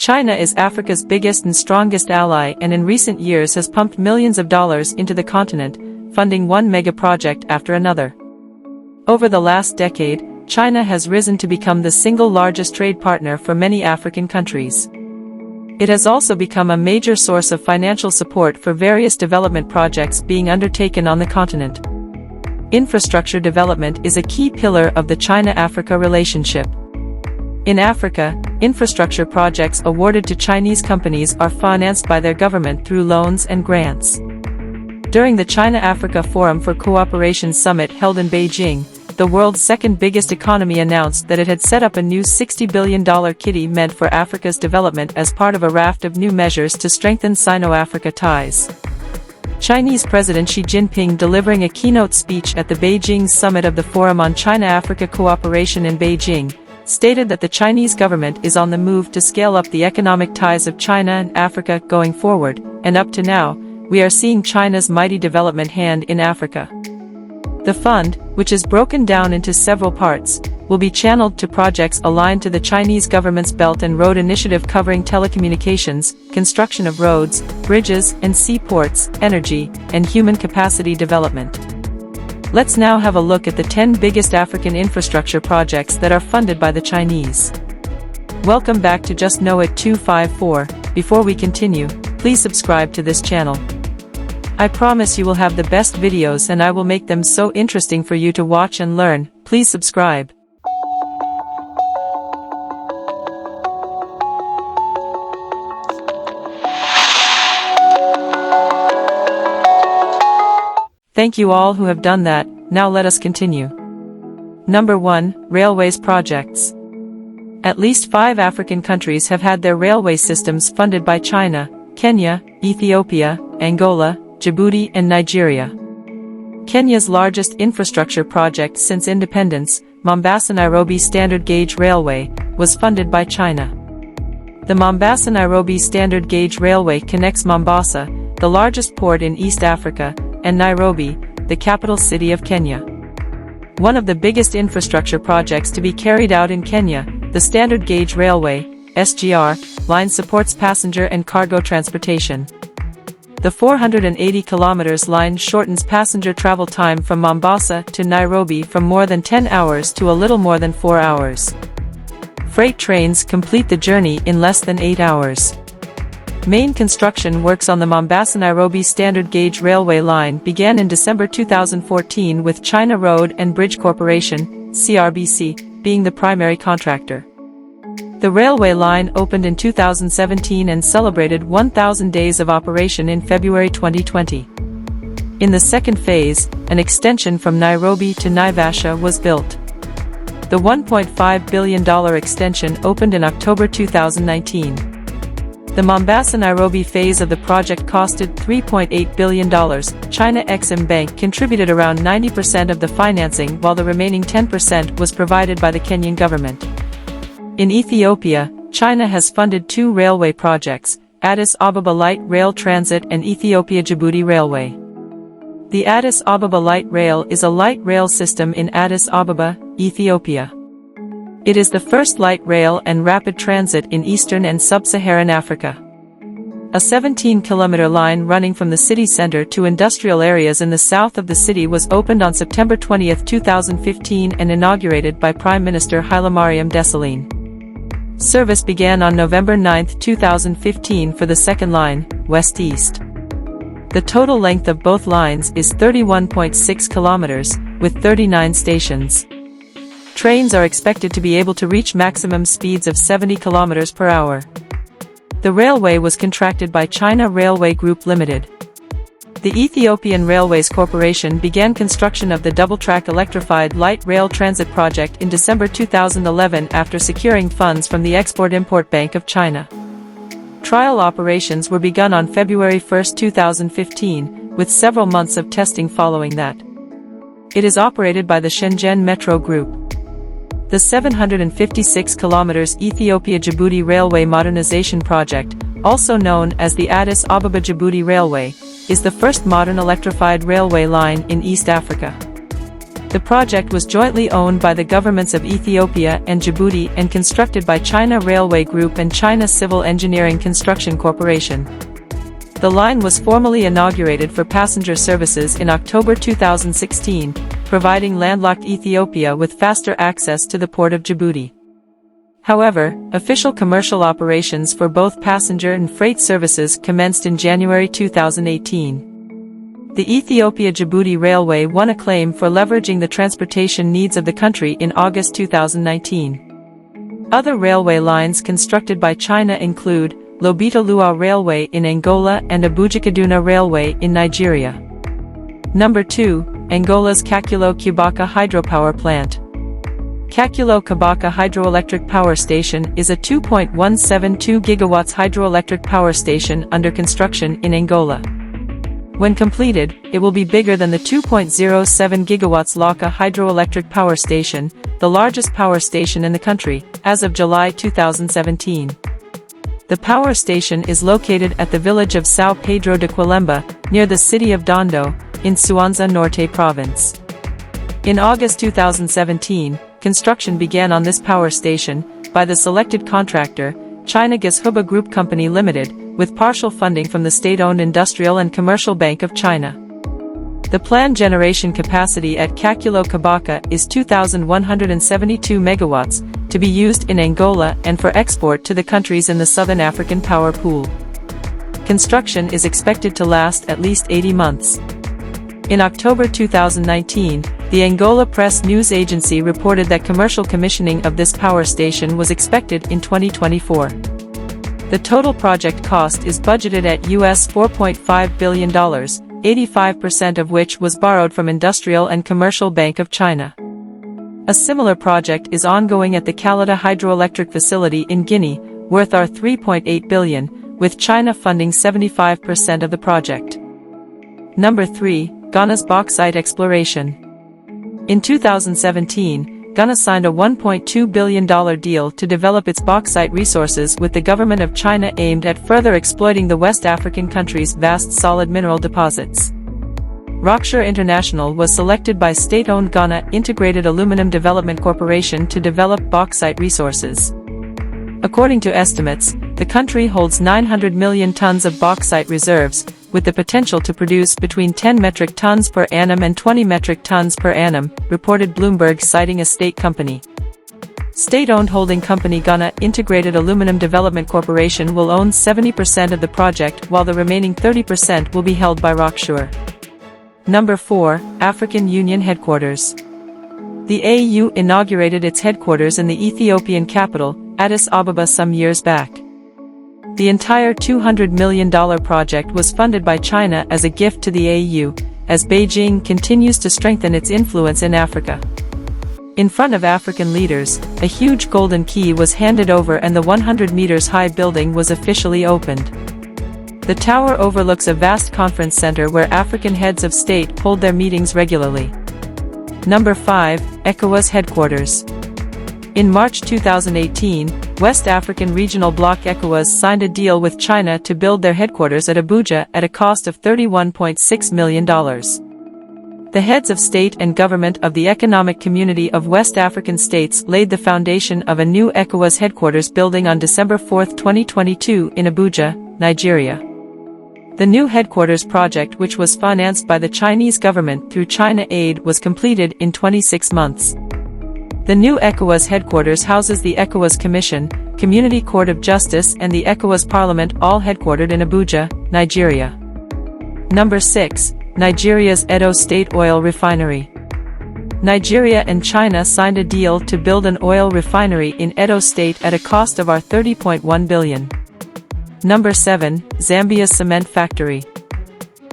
China is Africa's biggest and strongest ally and in recent years has pumped millions of dollars into the continent, funding one mega project after another. Over the last decade, China has risen to become the single largest trade partner for many African countries. It has also become a major source of financial support for various development projects being undertaken on the continent. Infrastructure development is a key pillar of the China-Africa relationship. In Africa, infrastructure projects awarded to Chinese companies are financed by their government through loans and grants. During the China-Africa Forum for Cooperation Summit held in Beijing, the world's second biggest economy announced that it had set up a new $60 billion kitty meant for Africa's development as part of a raft of new measures to strengthen Sino-Africa ties. Chinese President Xi Jinping delivering a keynote speech at the Beijing Summit of the Forum on China-Africa Cooperation in Beijing, stated that the Chinese government is on the move to scale up the economic ties of China and Africa going forward, and up to now, we are seeing China's mighty development hand in Africa. The fund, which is broken down into several parts, will be channeled to projects aligned to the Chinese government's Belt and Road Initiative covering telecommunications, construction of roads, bridges and seaports, energy, and human capacity development. Let's now have a look at the 10 biggest African infrastructure projects that are funded by the Chinese. Welcome back to Just Know It 254. Before we continue, please subscribe to this channel. I promise you will have the best videos and I will make them so interesting for you to watch and learn. Please subscribe. Thank you all who have done that. Now let us continue. Number 1, Railways projects. At least 5 African countries have had their railway systems funded by China: Kenya, Ethiopia, Angola, Djibouti and Nigeria. Kenya's largest infrastructure project since independence, Mombasa-Nairobi Standard Gauge Railway, was funded by China. The Mombasa-Nairobi Standard Gauge Railway connects Mombasa, the largest port in East Africa, and Nairobi, the capital city of Kenya. One of the biggest infrastructure projects to be carried out in Kenya, the Standard Gauge Railway, SGR, line supports passenger and cargo transportation. The 480 km line shortens passenger travel time from Mombasa to Nairobi from more than 10 hours to a little more than 4 hours. Freight trains complete the journey in less than 8 hours. Main construction works on the Mombasa-Nairobi Standard Gauge Railway line began in December 2014 with China Road and Bridge Corporation, CRBC, being the primary contractor. The railway line opened in 2017 and celebrated 1,000 days of operation in February 2020. In the second phase, an extension from Nairobi to Naivasha was built. The $1.5 billion extension opened in October 2019. The Mombasa-Nairobi phase of the project costed $3.8 billion. China Exim Bank contributed around 90% of the financing while the remaining 10% was provided by the Kenyan government. In Ethiopia, China has funded 2 railway projects, Addis Ababa Light Rail Transit and Ethiopia-Djibouti Railway. The Addis Ababa Light Rail is a light rail system in Addis Ababa, Ethiopia. It is the first light rail and rapid transit in eastern and sub-Saharan Africa. A 17-kilometer line running from the city center to industrial areas in the south of the city was opened on September 20, 2015 and inaugurated by Prime Minister Hailemariam Desalegn. Service began on November 9, 2015 for the second line, west-east. The total length of both lines is 31.6 kilometers, with 39 stations. Trains are expected to be able to reach maximum speeds of 70 kilometers per hour. The railway was contracted by China Railway Group Limited. The Ethiopian Railways Corporation began construction of the double-track electrified light rail transit project in December 2011 after securing funds from the Export-Import Bank of China. Trial operations were begun on February 1, 2015, with several months of testing following that. It is operated by the Shenzhen Metro Group. The 756 km Ethiopia-Djibouti Railway Modernization Project, also known as the Addis Ababa-Djibouti Railway, is the first modern electrified railway line in East Africa. The project was jointly owned by the governments of Ethiopia and Djibouti and constructed by China Railway Group and China Civil Engineering Construction Corporation. The line was formally inaugurated for passenger services in October 2016, providing landlocked Ethiopia with faster access to the port of Djibouti. However, official commercial operations for both passenger and freight services commenced in January 2018. The Ethiopia-Djibouti Railway won acclaim for leveraging the transportation needs of the country in August 2019. Other railway lines constructed by China include Lobito-Luau Railway in Angola and Abuja-Kaduna Railway in Nigeria. Number 2. Angola's Kakulo-Kubaka Hydropower Plant. Kakulo-Kubaka Hydroelectric Power Station is a 2.172 gigawatts hydroelectric power station under construction in Angola. When completed, it will be bigger than the 2.07 gigawatts Laka hydroelectric power station, the largest power station in the country, as of July 2017. The power station is located at the village of São Pedro de Quilemba, near the city of Dondo, in Suanza Norte province. In August 2017, construction began on this power station, by the selected contractor, China Gashuba Group Company Limited, with partial funding from the state-owned Industrial and Commercial Bank of China. The planned generation capacity at Kakulo-Kubaka is 2,172 megawatts, to be used in Angola and for export to the countries in the Southern African Power Pool. Construction is expected to last at least 80 months. In October 2019, the Angola Press News Agency reported that commercial commissioning of this power station was expected in 2024. The total project cost is budgeted at US $4.5 billion, 85% of which was borrowed from Industrial and Commercial Bank of China. A similar project is ongoing at the Kalata Hydroelectric Facility in Guinea, worth $3.8 billion, with China funding 75% of the project. Number 3. Ghana's Bauxite Exploration. In 2017, Ghana signed a $1.2 billion deal to develop its bauxite resources with the government of China aimed at further exploiting the West African country's vast solid mineral deposits. Rockshore International was selected by state-owned Ghana Integrated Aluminum Development Corporation to develop bauxite resources. According to estimates, the country holds 900 million tons of bauxite reserves, with the potential to produce between 10 metric tons per annum and 20 metric tons per annum, reported Bloomberg citing a state company. State-owned holding company Ghana Integrated Aluminum Development Corporation will own 70% of the project while the remaining 30% will be held by Rockshore. Number 4. African Union Headquarters. The AU inaugurated its headquarters in the Ethiopian capital, Addis Ababa some years back. The entire $200 million project was funded by China as a gift to the AU, as Beijing continues to strengthen its influence in Africa. In front of African leaders, a huge golden key was handed over and the 100 meters high building was officially opened. The tower overlooks a vast conference center where African heads of state hold their meetings regularly. Number 5. ECOWAS Headquarters. In March 2018, West African Regional Bloc ECOWAS signed a deal with China to build their headquarters at Abuja at a cost of $31.6 million. The heads of state and government of the Economic Community of West African States laid the foundation of a new ECOWAS headquarters building on December 4, 2022 in Abuja, Nigeria. The new headquarters project, which was financed by the Chinese government through China Aid, was completed in 26 months. The new ECOWAS headquarters houses the ECOWAS Commission, Community Court of Justice and the ECOWAS Parliament, all headquartered in Abuja, Nigeria. Number 6. Nigeria's Edo State Oil Refinery. Nigeria and China signed a deal to build an oil refinery in Edo State at a cost of $30.1 billion. Number 7. Zambia's Cement Factory.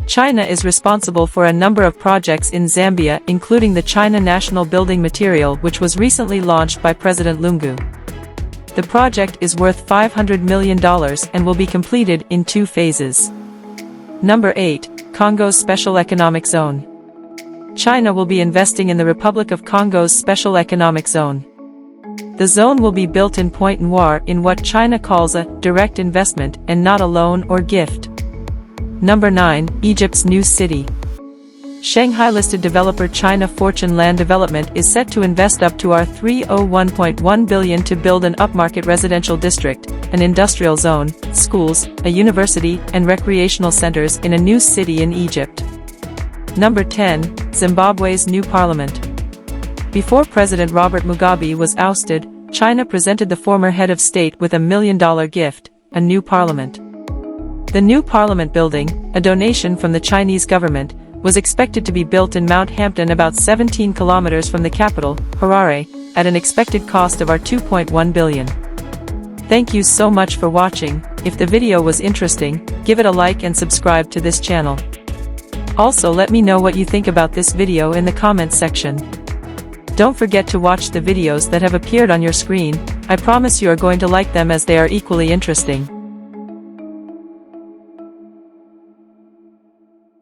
China is responsible for a number of projects in Zambia, including the China National Building Material, which was recently launched by President Lungu. The project is worth $500 million and will be completed in 2 phases. Number 8. Congo's Special Economic Zone. China will be investing in the Republic of Congo's Special Economic Zone. The zone will be built in Pointe Noire in what China calls a direct investment and not a loan or gift. Number 9. Egypt's new city. Shanghai-listed developer China Fortune Land Development is set to invest up to $301.1 billion to build an upmarket residential district, an industrial zone, schools, a university, and recreational centers in a new city in Egypt. Number 10. Zimbabwe's new parliament. Before President Robert Mugabe was ousted, China presented the former head of state with $1 million gift, a new parliament. The new parliament building, a donation from the Chinese government, was expected to be built in Mount Hampton, about 17 kilometers from the capital, Harare, at an expected cost of $2.1 billion. Thank you so much for watching. If the video was interesting, give it a like and subscribe to this channel. Also, let me know what you think about this video in the comments section. Don't forget to watch the videos that have appeared on your screen. I promise you are going to like them as they are equally interesting.